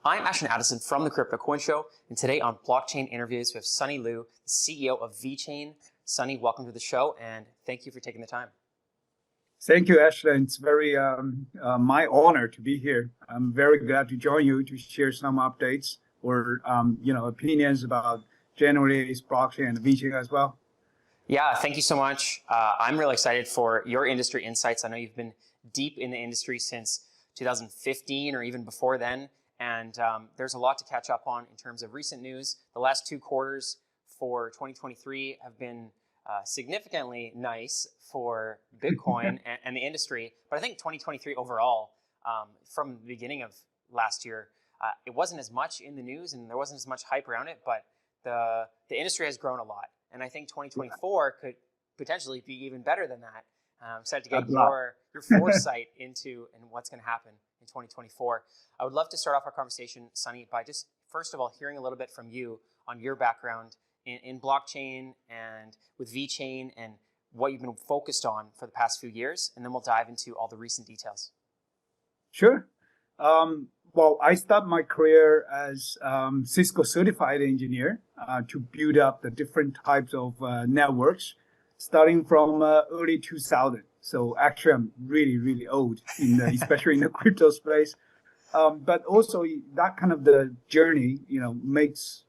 I'm Ashton Addison from the Crypto Coin Show, and today on Blockchain Interviews, we have Sunny Liu, the CEO of VeChain. Sunny, welcome to the show, and thank you for taking the time. Thank you, Ashton. It's very my honor to be here. I'm very glad to join you to share some updates or opinions about generally blockchain and VeChain as well. Yeah, thank you so much. I'm really excited for your industry insights. I know you've been deep in the industry since 2015 or even before then. And there's a lot to catch up on in terms of recent news. The last 2 quarters for 2023 have been significantly nice for Bitcoin and the industry. But I think 2023 overall, from the beginning of last year, it wasn't as much in the news and there wasn't as much hype around it, but the industry has grown a lot. And I think 2024 could potentially be even better than that. I'm excited to get your foresight into and what's going to happen in 2024. I would love to start off our conversation, Sunny, by just first of all hearing a little bit from you on your background in blockchain and with VeChain and what you've been focused on for the past few years, and then we'll dive into all the recent details. Sure. Well, I started my career as Cisco certified engineer to build up the different types of networks, starting from early 2000. So actually, I'm really old, especially in the crypto space. But also that kind of the journey, makes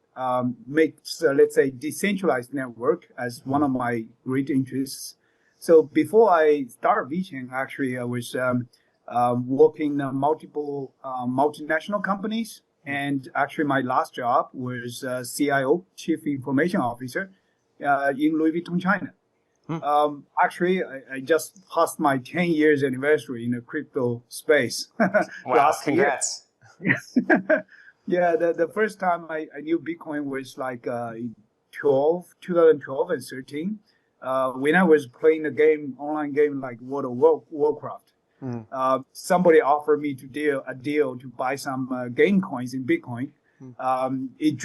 let's say decentralized network as one of my great interests. So before I started VeChain, actually, I was working in multiple multinational companies, and actually my last job was CIO, Chief Information Officer, in Louis Vuitton, China. Actually, I just passed my 10 years anniversary in the crypto space. Wow, congrats. Yeah, the first time I knew Bitcoin was like 2012 and 13, when I was playing a online game like World of Warcraft. Somebody offered me a deal to buy some game coins in Bitcoin. It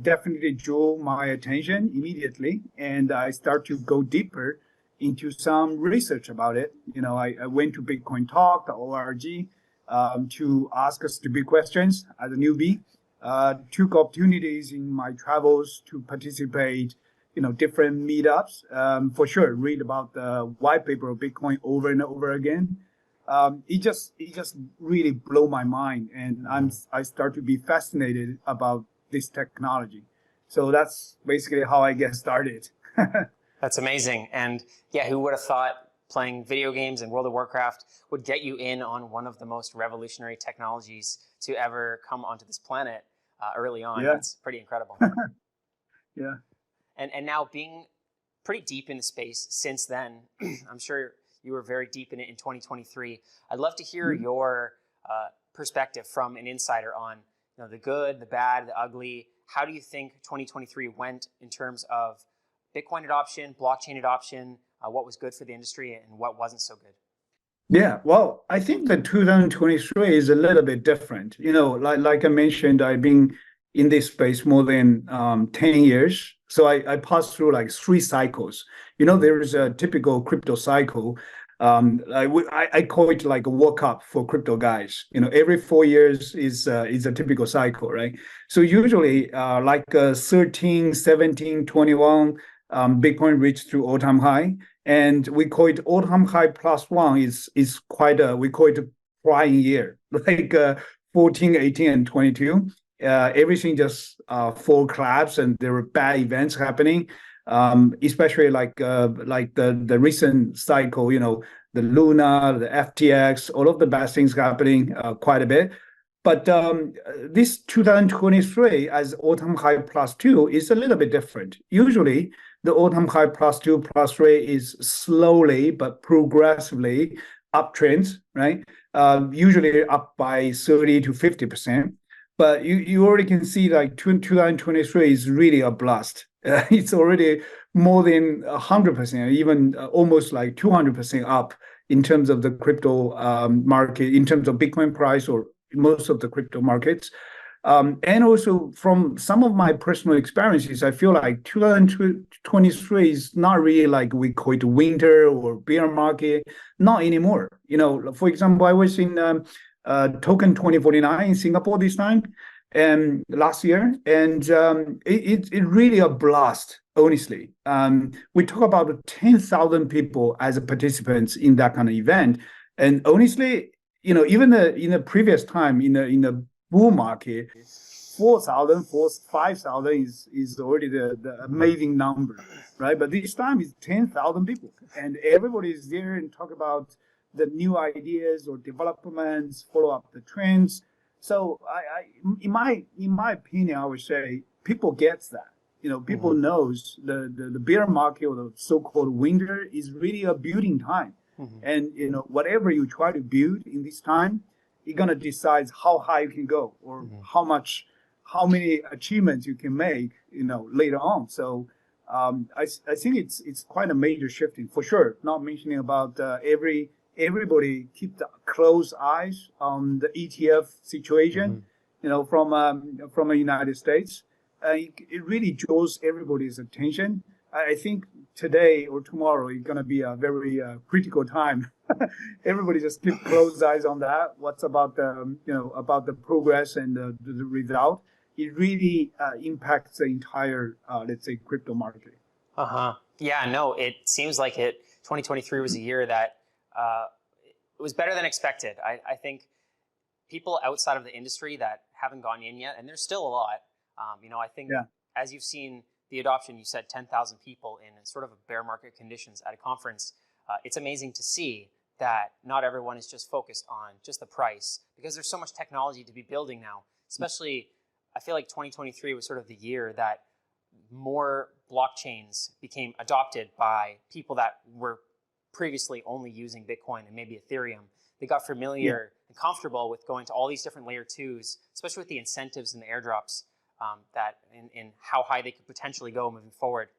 definitely drew my attention immediately, and I started to go deeper into some research about it. I went to BitcoinTalk.org to ask us stupid questions as a newbie. Took opportunities in my travels to participate, different meetups. For sure, read about the white paper of Bitcoin over and over again. It just really blew my mind, and I start to be fascinated about this technology. So that's basically how I get started. That's amazing. And yeah, who would have thought playing video games and World of Warcraft would get you in on one of the most revolutionary technologies to ever come onto this planet early on? Yeah. That's pretty incredible. Yeah. And now being pretty deep in the space since then, I'm sure you were very deep in it in 2023. I'd love to hear your perspective from an insider on the good, the bad, the ugly. How do you think 2023 went in terms of Bitcoin adoption, blockchain adoption, what was good for the industry and what wasn't so good? Yeah, well, I think that 2023 is a little bit different. Like I mentioned, I've been in this space more than 10 years. So I passed through like 3 cycles. There is a typical crypto cycle. I call it like a World Cup for crypto guys. Every 4 years is a typical cycle, right? So usually like 13, 17, 21, Bitcoin reached to all-time high. And we call it all-time high +1 is quite we call it a flying year, like 14, 18, and 22. Everything just fall collapse, and there were bad events happening, especially like the recent cycle, the Luna, the FTX, all of the bad things happening quite a bit. But this 2023 as all-time high +2 is a little bit different. Usually, the all-time high +2, +3 is slowly but progressively uptrends, right? Usually up by 30 to 50%. But you already can see like 2023 is really a blast. It's already more than 100%, even almost like 200% up in terms of the crypto market, in terms of Bitcoin price or most of the crypto markets. And also from some of my personal experiences, I feel like 2023 is not really like we call it winter or bear market, not anymore. For example, I was in token 2049 in Singapore this time and last year, and it really a blast. Honestly, we talk about 10,000 people as participants in that kind of event, and honestly, even in the previous time in the bull market, 4,000, 5,000 is already the amazing number, right? But this time it's 10,000 people, and everybody is there and talk about the new ideas or developments, follow up the trends. So in my opinion, I would say people gets that. People knows the bear market or the so-called winter is really a building time. And whatever you try to build in this time, you're gonna decide how high you can go or how many achievements you can make, later on. So I think it's quite a major shifting for sure. Not mentioning about everybody keep the close eyes on the ETF situation, from the United States. It really draws everybody's attention. I think today or tomorrow is going to be a very critical time. Everybody just keep close eyes on that. What's about the progress and the result? It really impacts the entire, let's say, crypto market. Yeah, no, it seems like 2023 was a year that it was better than expected. I think people outside of the industry that haven't gone in yet, and there's still a lot. I think as you've seen the adoption, you said 10,000 people in sort of a bear market conditions at a conference. It's amazing to see that not everyone is just focused on just the price, because there's so much technology to be building now. Especially, I feel like 2023 was sort of the year that more blockchains became adopted by people that were previously only using Bitcoin and maybe Ethereum. They got familiar and comfortable with going to all these different layer twos, especially with the incentives and the airdrops, that in how high they could potentially go moving forward.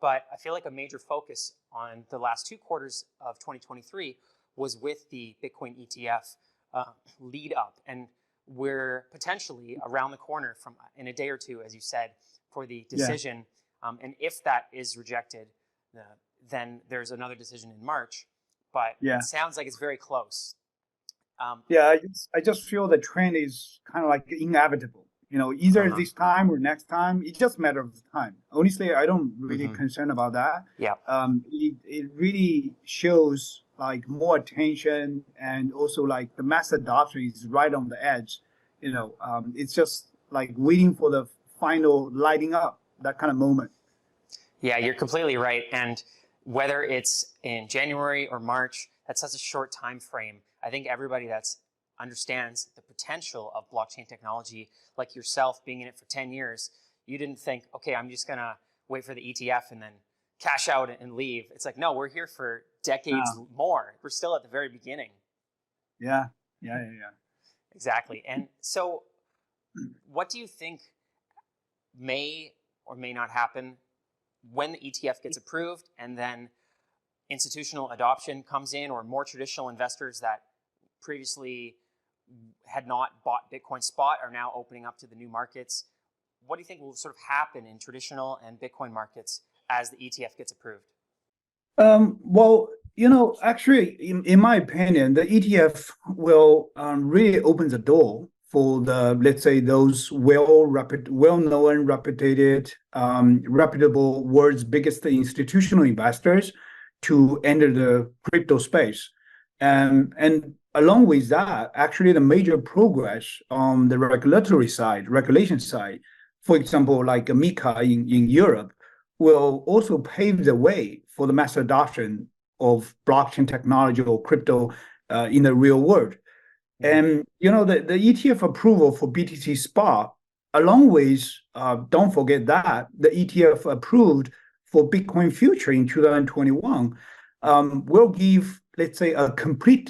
But I feel like a major focus on the last 2 quarters of 2023 was with the Bitcoin ETF lead up. And we're potentially around the corner from in a day or two, as you said, for the decision. And if that is rejected, then there's another decision in March. But it sounds like it's very close. I just feel the trend is kind of like inevitable. Either this time or next time. It's just a matter of time. Honestly, I don't really concern about that. It really shows like more attention, and also like the mass adoption is right on the edge. It's just like waiting for the final lighting up, that kind of moment. Yeah, you're completely right. And whether it's in January or March, that's such a short time frame. I think everybody that's understands the potential of blockchain technology, like yourself being in it for 10 years, you didn't think, okay, I'm just going to wait for the ETF and then cash out and leave. It's like, no, we're here for decades more. We're still at the very beginning. Yeah. Exactly. And so what do you think may or may not happen when the ETF gets approved and then institutional adoption comes in, or more traditional investors that previously had not bought Bitcoin spot are now opening up to the new markets? What do you think will sort of happen in traditional and Bitcoin markets as the ETF gets approved? Well, actually, in my opinion, the ETF will really open the door for let's say, those well-known, reputable world's biggest institutional investors to enter the crypto space. And along with that, actually, the major progress on the regulation side, for example, like MiCA in Europe, will also pave the way for the mass adoption of blockchain technology or crypto in the real world. And the ETF approval for BTC Spot, along with don't forget that the ETF approved for Bitcoin Future in 2021 will give, let's say, a complete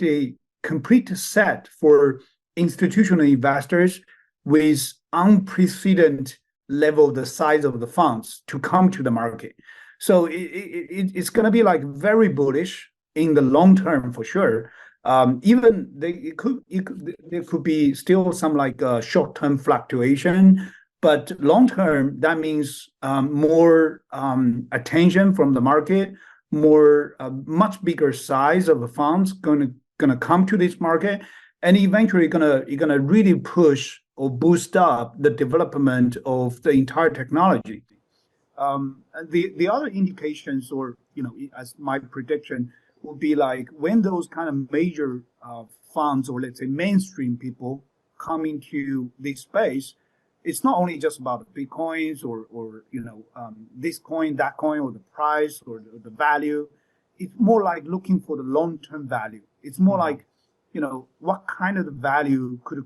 set for institutional investors with unprecedented level the size of the funds to come to the market. So it's going to be like very bullish in the long term for sure. Even there could be still some like short term fluctuation, but long term that means more attention from the market, much bigger size of the funds going to come to this market, and eventually you're gonna really push or boost up the development of the entire technology. And the other indications, or as my prediction would be like when those kind of major funds, or let's say mainstream people, come into this space, it's not only just about the bitcoins or this coin, that coin, or the price or the value. It's more like looking for the long-term value. It's more like, what kind of the value could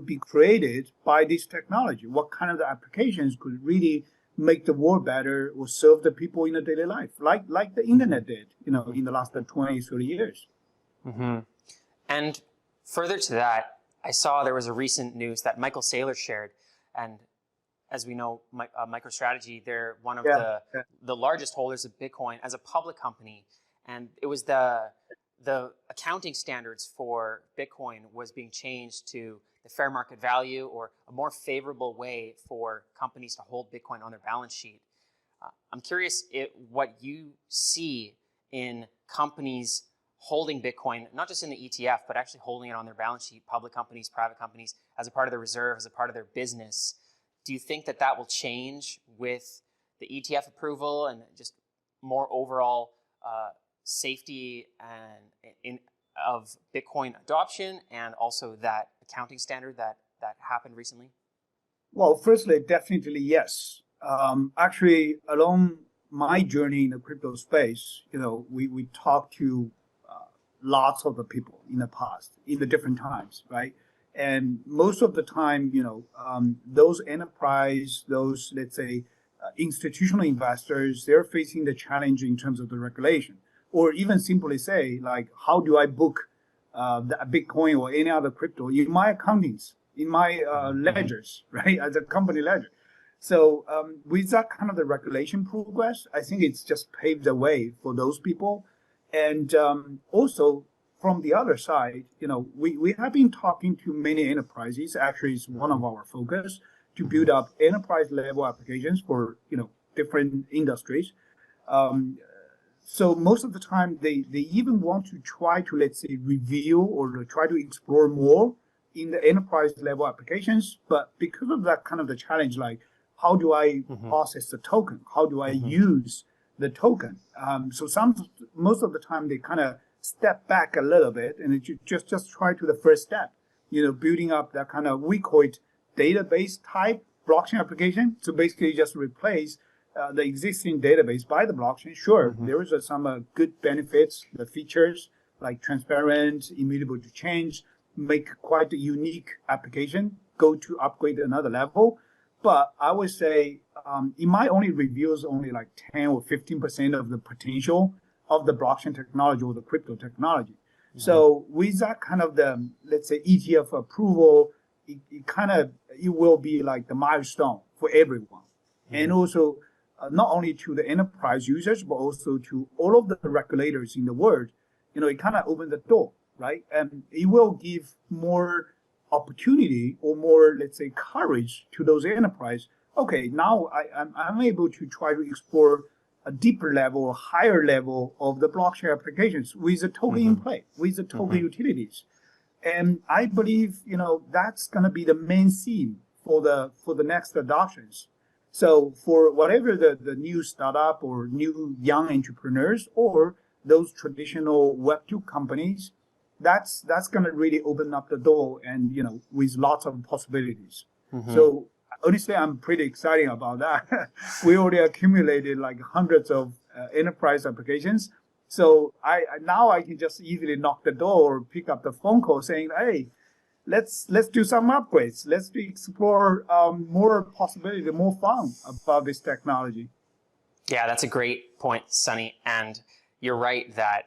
be created by this technology? What kind of the applications could really make the world better or serve the people in the daily life, like the internet did, in the last 20, 30 years. Mm-hmm. And further to that, I saw there was a recent news that Michael Saylor shared, and as we know, MicroStrategy, they're one of the largest holders of Bitcoin as a public company, and it was the accounting standards for Bitcoin was being changed to the fair market value, or a more favorable way for companies to hold Bitcoin on their balance sheet. I'm curious what you see in companies holding Bitcoin, not just in the ETF, but actually holding it on their balance sheet, public companies, private companies, as a part of their reserve, as a part of their business. Do you think that will change with the ETF approval and just more overall safety of Bitcoin adoption, and also that accounting standard that happened recently? Well, firstly, definitely yes. Actually, along my journey in the crypto space, we talked to lots of the people in the past, in the different times, right? And most of the time, those enterprise, those, let's say, institutional investors, they're facing the challenge in terms of the regulation, or even simply say, like, how do I book the Bitcoin or any other crypto in my accountings, in my ledgers, right, as a company ledger. So with that kind of the regulation progress, I think it's just paved the way for those people. And also from the other side, we have been talking to many enterprises. Actually, it's one of our focus to build up enterprise level applications for different industries. So most of the time, they even want to try to, let's say, review or to try to explore more in the enterprise level applications. But because of that kind of the challenge, like, how do I process the token? How do I use the token? So most of the time, they kind of step back a little bit and just try to the first step, building up that kind of, we call it database type blockchain application. So basically just replace the existing database by the blockchain. Sure, there is some good benefits, the features like transparent, immutable to change, make quite a unique application, go to upgrade another level. But I would say it might only reveals only like 10 or 15% of the potential of the blockchain technology or the crypto technology. So with that kind of the, let's say, ETF approval, it will be like the milestone for everyone. And also not only to the enterprise users, but also to all of the regulators in the world. It kind of opened the door, right? And it will give more opportunity or more, let's say, courage to those enterprise. Okay, now I'm able to try to explore a deeper level, a higher level of the blockchain applications with the token in play, with the token utilities. And I believe, that's going to be the main theme for the next adoptions. So for whatever the new startup or new young entrepreneurs or those traditional Web2 companies, that's going to really open up the door and, with lots of possibilities. So honestly, I'm pretty excited about that. We already accumulated like hundreds of enterprise applications. So now I can just easily knock the door or pick up the phone call saying, hey, let's do some upgrades. Let's explore more possibility, more fun about this technology. Yeah, that's a great point, Sunny. And you're right that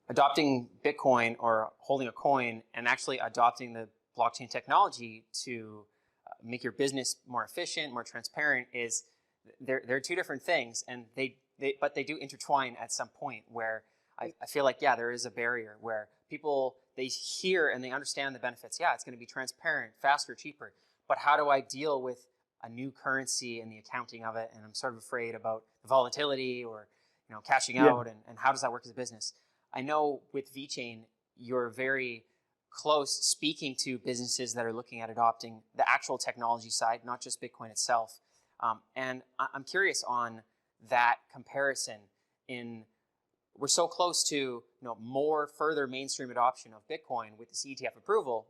adopting Bitcoin or holding a coin and actually adopting the blockchain technology to make your business more efficient, more transparent they're two different things, and but they do intertwine at some point where I feel like, there is a barrier where people, they hear and they understand the benefits. Yeah, it's going to be transparent, faster, cheaper. But how do I deal with a new currency and the accounting of it? And I'm sort of afraid about the volatility or cashing out, and how does that work as a business? I know with VeChain, you're very close speaking to businesses that are looking at adopting the actual technology side, not just Bitcoin itself. And I'm curious on that comparison. We're so close to more further mainstream adoption of Bitcoin with this ETF approval,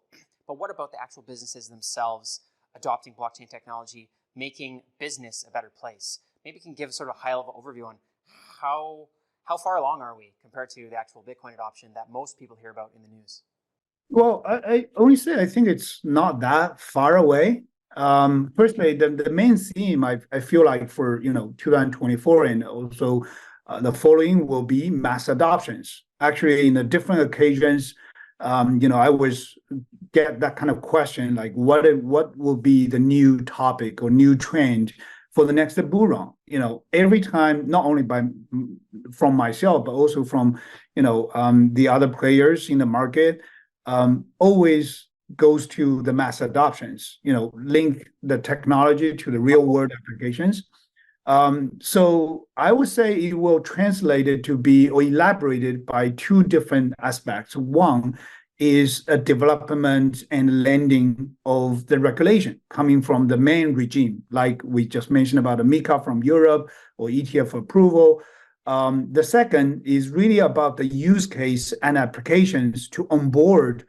but what about the actual businesses themselves adopting blockchain technology, making business a better place? Maybe you can give sort of a high-level overview on how far along are we compared to the actual Bitcoin adoption that most people hear about in the news? Well, I only say I think it's not that far away. Firstly, the main theme I feel like for 2024 and also the following will be mass adoptions. Actually, in the different occasions, I always get that kind of question, like what will be the new topic or new trend for the next bull run? Every time, not only from myself, but also from the other players in the market, always goes to the mass adoptions. Link the technology to the real world applications. So I would say it will translate it to be or elaborated by two different aspects. One is a development and lending of the regulation coming from the main regime, like we just mentioned about the MiCA from Europe or ETF approval. The second is really about the use case and applications to onboard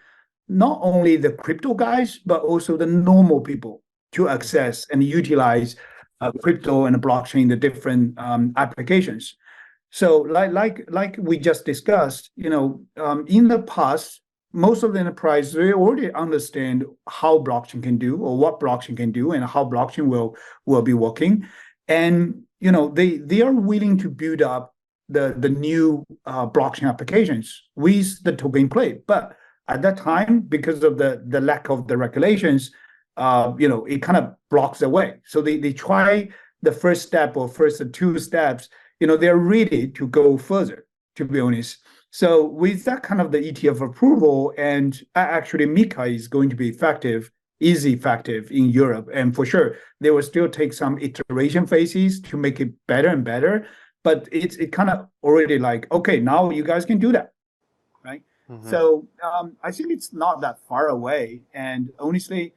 not only the crypto guys, but also the normal people to access and utilize crypto and blockchain, the different applications. So like we just discussed, in the past, most of the enterprise, they already understand how blockchain can do or what blockchain can do and how blockchain will be working. And, they are willing to build up the new blockchain applications with the token play. But at that time, because of the lack of the regulations, it kind of blocks the way. So they try the first step or first two steps, they're ready to go further, to be honest. So with that kind of the ETF approval, and actually MiCA is going to be effective in Europe. And for sure, they will still take some iteration phases to make it better and better. But it kind of already like, okay, now you guys can do that, right? Mm-hmm. So I think it's not that far away. And honestly,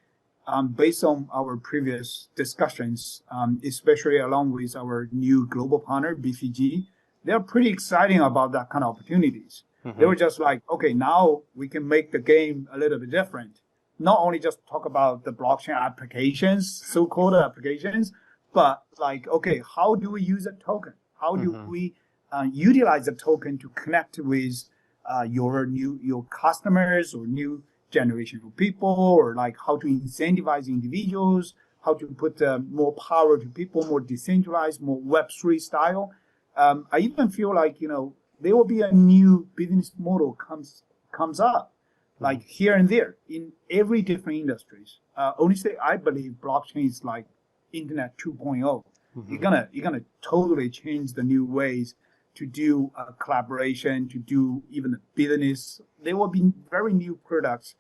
based on our previous discussions, especially along with our new global partner, BCG, they're pretty exciting about that kind of opportunities. Mm-hmm. They were just like, okay, now we can make the game a little bit different. Not only just talk about the blockchain applications, so-called applications, but like, okay, how do we use a token? How do we utilize a token to connect with your customers or new generation of people, or like how to incentivize individuals, how to put more power to people, more decentralized, more Web3 style. I even feel like, there will be a new business model comes up, like here and there in every different industries. Honestly, I believe blockchain is like Internet 2.0. Mm-hmm. You're gonna totally change the new ways to do collaboration, to do even the business. There will be very new products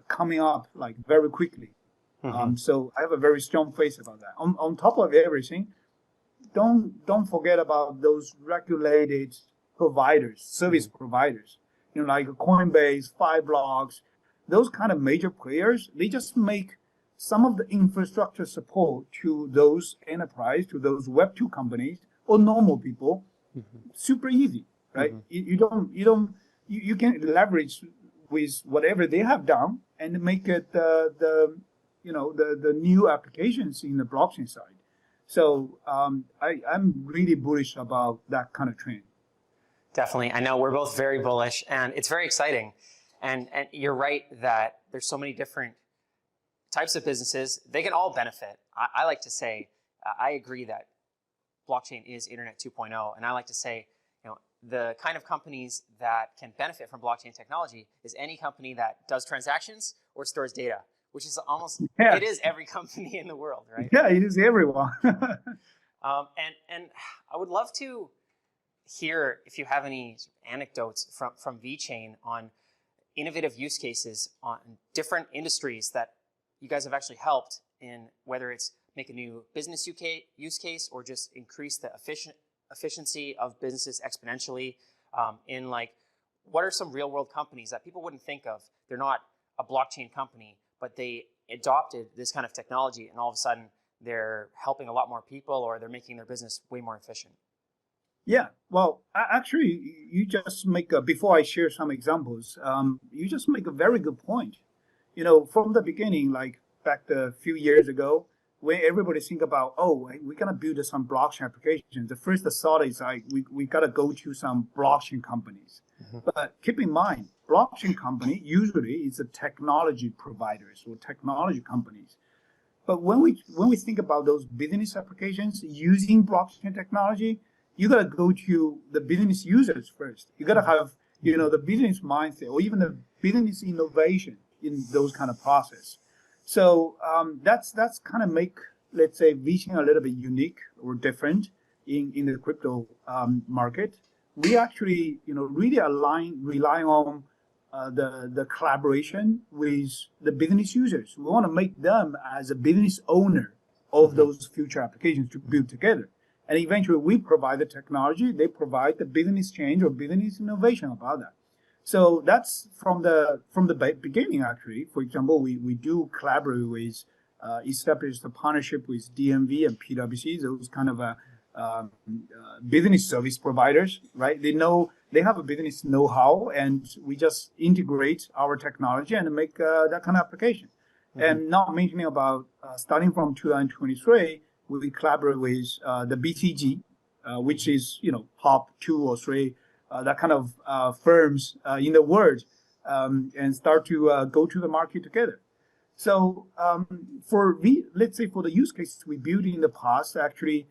coming up like very quickly. Mm-hmm. So I have a very strong faith about that. On top of everything, don't forget about those regulated providers, service providers, like Coinbase, Fireblocks, those kind of major players. They just make some of the infrastructure support to those enterprise, to those Web2 companies or normal people, super easy, right? Mm-hmm. You can leverage with whatever they have done and make it the new applications in the blockchain side. So I'm really bullish about that kind of trend. Definitely. I know we're both very bullish, and it's very exciting. And you're right that there's so many different types of businesses. They can all benefit. I like to say, I agree that blockchain is Internet 2.0. And I like to say, the kind of companies that can benefit from blockchain technology is any company that does transactions or stores data, which is almost, it is every company in the world, right? Yeah, it is everyone. And I would love to hear if you have any anecdotes from VeChain on innovative use cases on different industries that you guys have actually helped in, whether it's make a new business use case or just increase the efficiency of businesses exponentially, in like, what are some real world companies that people wouldn't think of? They're not a blockchain company, but they adopted this kind of technology, and all of a sudden they're helping a lot more people, or they're making their business way more efficient. Yeah, well, actually, you just make before I share some examples, you just make a very good point. From the beginning, like back a few years ago, when everybody think about, oh, we're gonna build some blockchain applications, the first thought is like we gotta go to some blockchain companies. But keep in mind, blockchain company usually is the technology providers or technology companies. But when we think about those business applications using blockchain technology, you gotta go to the business users first. You gotta have the business mindset or even the business innovation in those kind of process. So that's kind of make, let's say, VeChain a little bit unique or different in the crypto market. We actually really rely on the collaboration with the business users. We want to make them as a business owner of those future applications to build together. And eventually we provide the technology, they provide the business change or business innovation about that. So that's from the beginning, actually. For example, we do collaborate with, establish a partnership with DNV and PwC, those kind of business service providers, right? They have a business know-how, and we just integrate our technology and make that kind of application. And not mentioning about starting from 2023, we collaborate with the BTG, which is top 2 or 3 that kind of firms in the world, and start to go to the market together. So let's say for the use cases we built in the past, actually,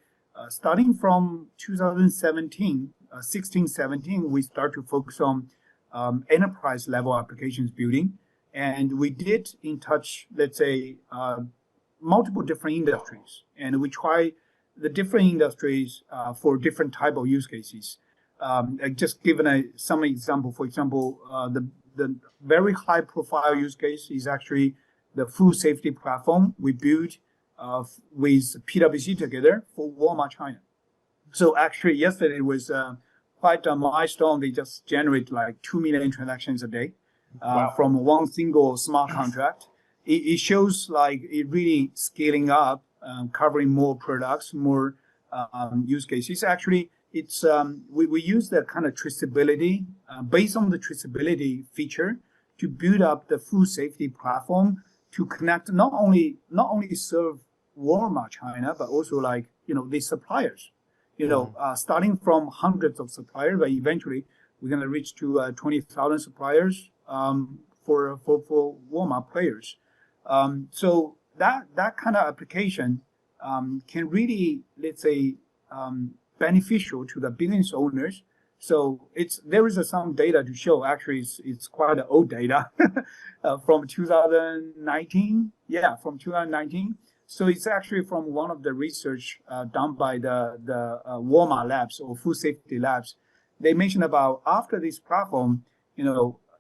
starting from 2017, 16, 17, we start to focus on enterprise level applications building. And we did in touch, let's say, multiple different industries. And we try the different industries for different type of use cases. Just given some example, for example, the very high profile use case is actually the food safety platform we built with PwC together for Walmart China. So actually yesterday was quite a milestone. They just generate like 2 million transactions a day from one single smart contract. It shows like it really scaling up, covering more products, more use cases. Actually, it's we use the kind of traceability based on the traceability feature to build up the food safety platform to connect not only serve Walmart China, but also like the suppliers. Starting from hundreds of suppliers, but eventually we're gonna reach to 20,000 suppliers for Walmart players. So that kind of application can really, let's say, beneficial to the business owners. So there is some data to show. Actually, it's quite old data from 2019. Yeah, from 2019. So it's actually from one of the research done by the Walmart labs or food safety labs. They mentioned about after this platform,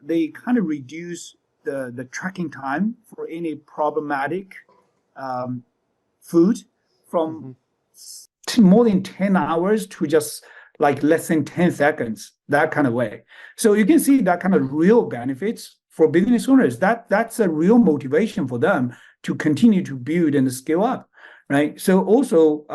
they kind of reduce the tracking time for any problematic food from more than 10 hours to just like less than 10 seconds, that kind of way. So you can see that kind of real benefits for business owners. That's a real motivation for them to continue to build and scale up, right? So also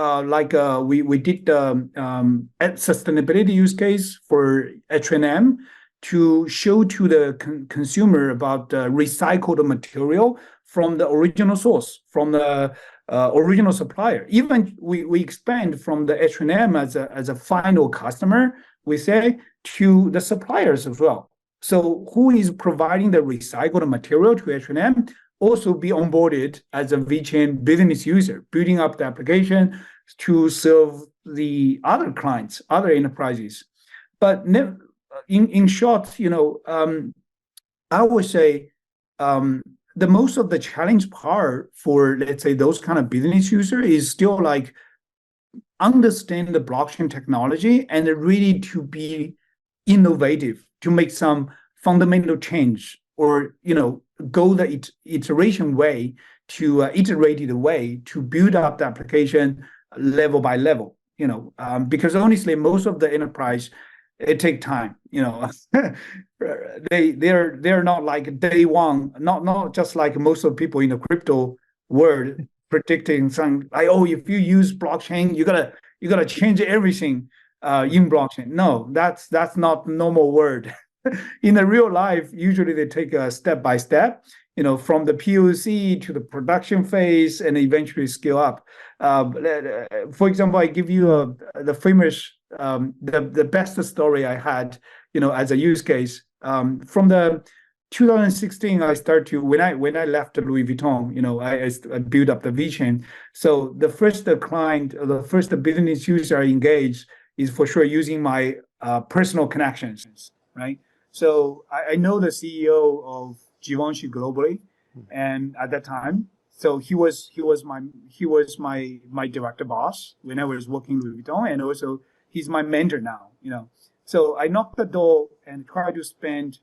we did sustainability use case for H&M to show to the consumer about the recycled material from the original source, from the original supplier. Even we expand from the H&M as a final customer, we say, to the suppliers as well. So who is providing the recycled material to H&M also be onboarded as a VeChain business user, building up the application to serve the other clients, other enterprises. But in short, I would say the most of the challenge part for, let's say, those kind of business user is still like understand the blockchain technology and really to be innovative, to make some fundamental change, or go the iteration way to iterated way to build up the application level by level. Because honestly, most of the enterprise it take time, they're not like day one, not just like most of people in the crypto world predicting some like, oh, if you use blockchain, you gotta change everything in blockchain. No, that's not normal word. In the real life, usually they take a step by step, from the POC to the production phase and eventually scale up. For example, I give you the famous, the best story I had, as a use case. From the 2016, I started to when I left Louis Vuitton, I built up the VeChain. So the first client, the first business user I engaged is for sure using my personal connections, right? So I know the CEO of Givenchy globally, and at that time, so he was my direct boss when I was working with Vuitton, and also he's my mentor now. So I knocked the door and tried to spend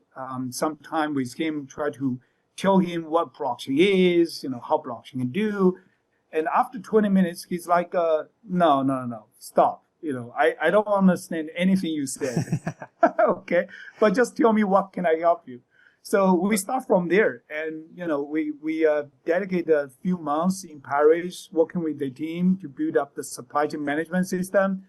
some time with him, try to tell him what blockchain is, how blockchain can do. And after 20 minutes, he's like, no, stop. I don't understand anything you said. Okay, but just tell me what can I help you. So we start from there, and we dedicate a few months in Paris working with the team to build up the supply chain management system,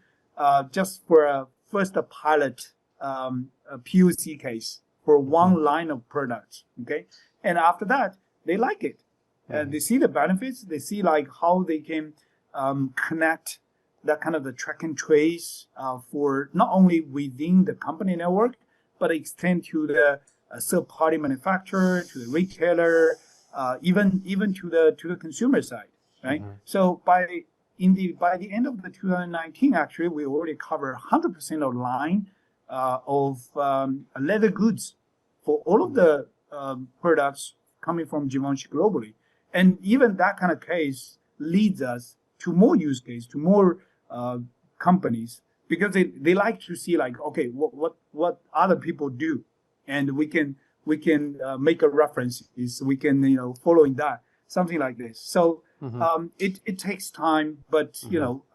just for a first pilot a POC case for one line of products. Okay, and after that they like it, and they see the benefits. They see like how they can connect that kind of the track and trace for not only within the company network, but extend to the third-party manufacturer, to the retailer, even to the consumer side, right? So by the end of the 2019, actually, we already cover 100% of line of leather goods for all of the products coming from Givenchy globally, and even that kind of case leads us to more use case, to more companies, because they like to see like, okay, what other people do, and we can make a reference, is we can following that, something like this. So it takes time, but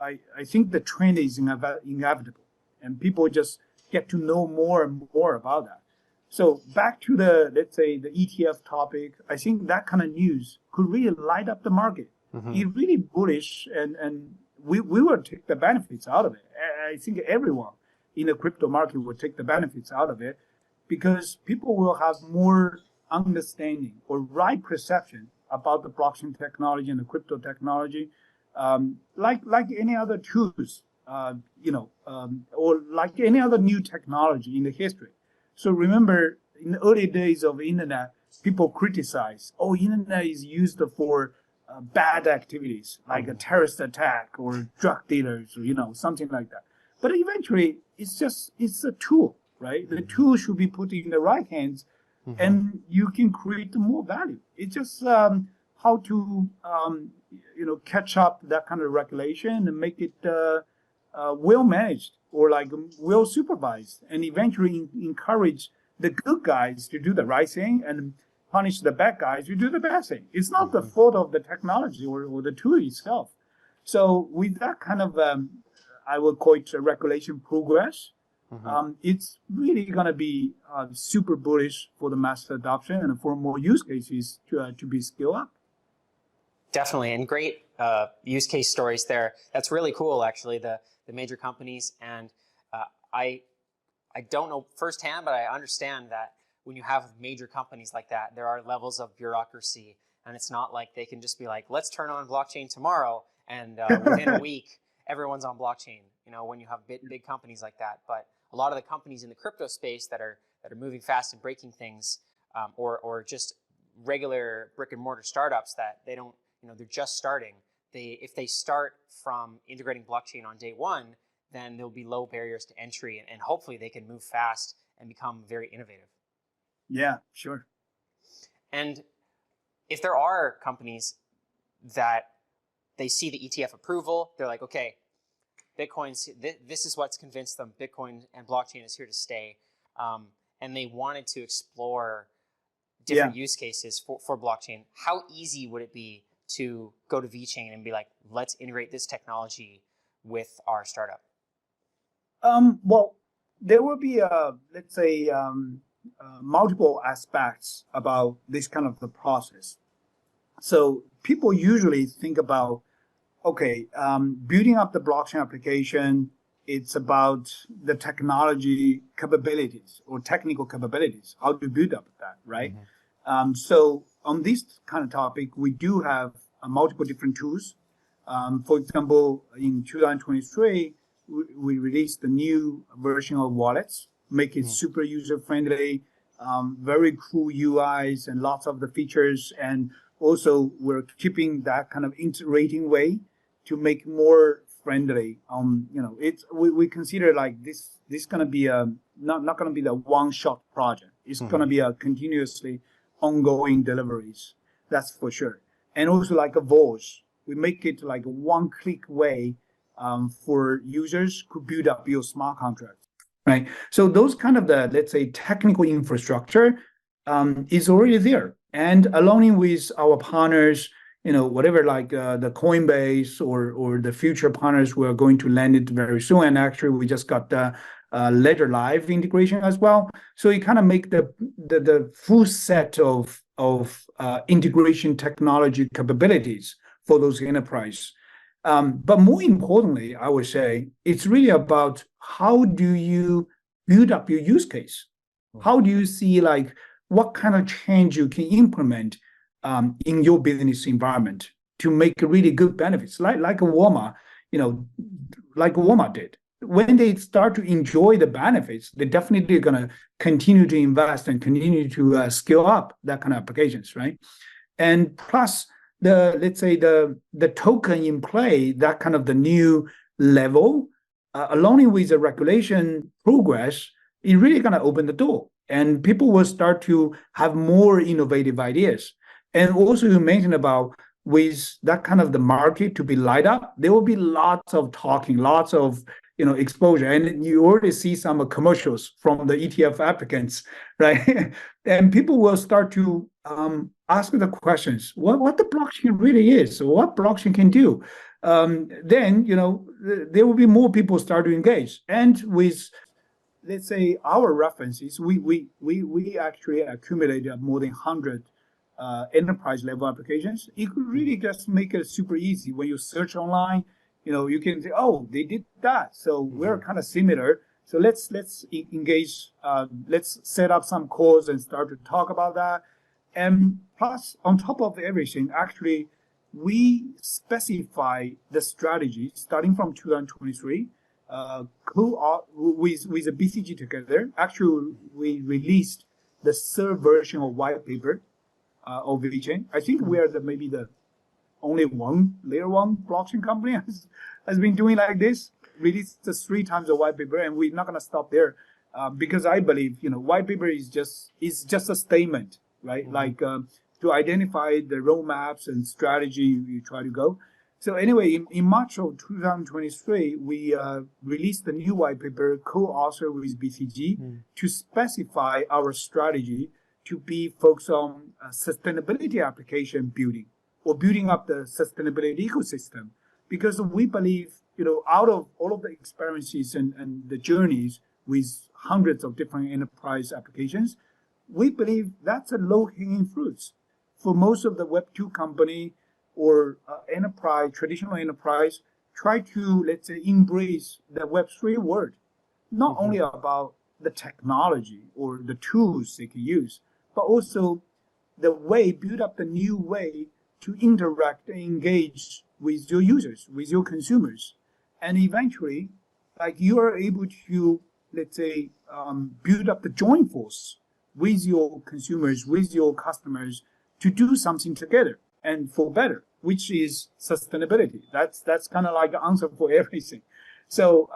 I think the trend is inevitable, and people just get to know more and more about that. So back to the, let's say, the ETF topic, I think that kind of news could really light up the market. It's really bullish, and we will take the benefits out of it. I think everyone in the crypto market will take the benefits out of it, because people will have more understanding or right perception about the blockchain technology and the crypto technology, like any other tools, or like any other new technology in the history. So remember, in the early days of the internet, people criticize, oh, internet is used for bad activities like a terrorist attack or drug dealers, or something like that. But eventually, it's a tool, right? The tool should be put in the right hands, and you can create more value. It's just how to catch up that kind of regulation and make it well managed, or like well supervised, and eventually encourage the good guys to do the right thing and punish the bad guys who do the bad thing. It's not the fault of the technology or the tool itself. So with that kind of, I would call it a regulation progress, it's really going to be super bullish for the mass adoption and for more use cases to be scaled up. Definitely, and great use case stories there. That's really cool, actually, the major companies. And I don't know firsthand, but I understand that when you have major companies like that, there are levels of bureaucracy, and it's not like they can just be like, let's turn on blockchain tomorrow, and within a week, everyone's on blockchain, when you have big companies like that. But a lot of the companies in the crypto space that are moving fast and breaking things, or just regular brick and mortar startups that they don't, they're just starting. If they start from integrating blockchain on day one, then there'll be low barriers to entry, and hopefully they can move fast and become very innovative. Yeah, sure. And if there are companies that they see the ETF approval, they're like, okay, Bitcoin's, this is what's convinced them Bitcoin and blockchain is here to stay, and they wanted to explore different use cases for blockchain, how easy would it be to go to VeChain and be like, let's integrate this technology with our startup? Well, there will be let's say multiple aspects about this kind of the process. So people usually think about, okay, building up the blockchain application, it's about the technology capabilities or technical capabilities, how to build up that, right? So on this kind of topic, we do have multiple different tools. For example, in 2023, we released the new version of wallets, make it super user-friendly, very cool UIs and lots of the features. And also we're keeping that kind of iterating way to make more friendly. We consider like this gonna be not gonna be the one-shot project. It's gonna be a continuously ongoing deliveries. That's for sure. And also like a voice, we make it like a one-click way for users to build up your smart contracts, right? So those kind of the, let's say, technical infrastructure is already there. And along with our partners, whatever like the Coinbase or the future partners, we're going to land it very soon. And actually, we just got the Ledger Live integration as well. So you kind of make the full set of integration technology capabilities for those enterprise. But more importantly, I would say it's really about how do you build up your use case? How do you see like what kind of change you can implement in your business environment to make really good benefits, like a Walmart, like Walmart did. When they start to enjoy the benefits, they're definitely going to continue to invest and continue to scale up that kind of applications, right? And plus, let's say the token in play, that kind of the new level, along with the regulation progress, is really going to open the door, and people will start to have more innovative ideas. And also, you mentioned about with that kind of the market to be light up, there will be lots of talking, lots of exposure, and you already see some commercials from the ETF applicants, right? And people will start to ask the questions: what the blockchain really is, what blockchain can do. Then there will be more people start to engage, and with, let's say, our references, we actually accumulated more than 100 enterprise level applications. It could really just make it super easy when you search online. You can say, oh, they did that, so we're kind of similar. So let's engage. Let's set up some calls and start to talk about that. And plus, on top of everything, actually, we specify the strategy starting from 2023. With the BCG together. Actually, we released the third version of white paper of VeChain. I think we are maybe the only layer one blockchain company has been doing like this. Released the 3 times the white paper, and we're not gonna stop there because I believe white paper is just a statement, right? Like to identify the roadmaps and strategy you try to go. So anyway, in March of 2023, we released the new white paper co-authored with BCG to specify our strategy to be focused on sustainability application building or building up the sustainability ecosystem. Because we believe, out of all of the experiences and the journeys with hundreds of different enterprise applications, we believe that's a low-hanging fruit. For most of the Web2 company or traditional enterprise, try to, let's say, embrace the Web3 world. Not only about the technology or the tools they can use, but also the way, build up the new way to interact and engage with your users, with your consumers. And eventually, like you are able to, let's say, build up the joint force with your consumers, with your customers to do something together and for better, which is sustainability. That's kind of like the answer for everything. So,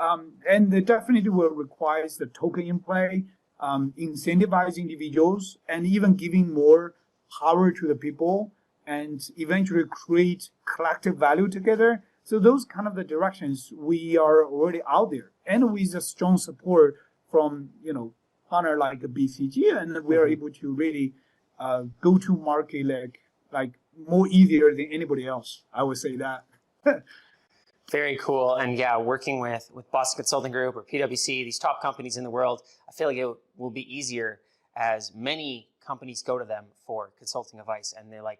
and it definitely will require the token in play, incentivizing individuals, and even giving more power to the people, and eventually create collective value together. So those kind of the directions we are already out there, and with the strong support from partner like BCG, and we are able to really go to market like more easier than anybody else. I would say that. Very cool. And yeah, working with Boston Consulting Group or PwC, these top companies in the world, I feel like it will be easier as many companies go to them for consulting advice, and they like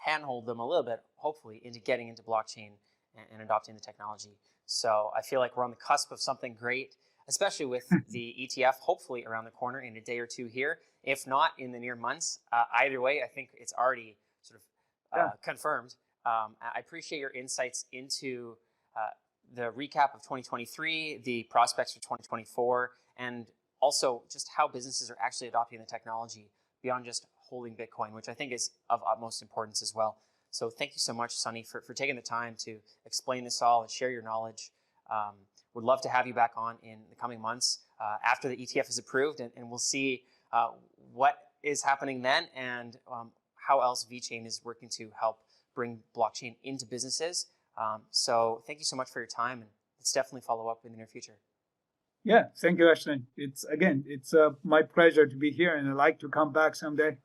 handhold them a little bit, hopefully, into getting into blockchain and adopting the technology. So I feel like we're on the cusp of something great, especially with the ETF, hopefully around the corner in a day or two here, if not in the near months. Either way, I think it's already sort of confirmed. I appreciate your insights into the recap of 2023, the prospects for 2024, and also just how businesses are actually adopting the technology beyond just holding Bitcoin, which I think is of utmost importance as well. So thank you so much, Sunny, for taking the time to explain this all and share your knowledge. Would love to have you back on in the coming months after the ETF is approved, and we'll see what is happening then and how else VeChain is working to help bring blockchain into businesses. So thank you so much for your time, and let's definitely follow up in the near future. Yeah, thank you, Ashton. It's my pleasure to be here, and I'd like to come back someday.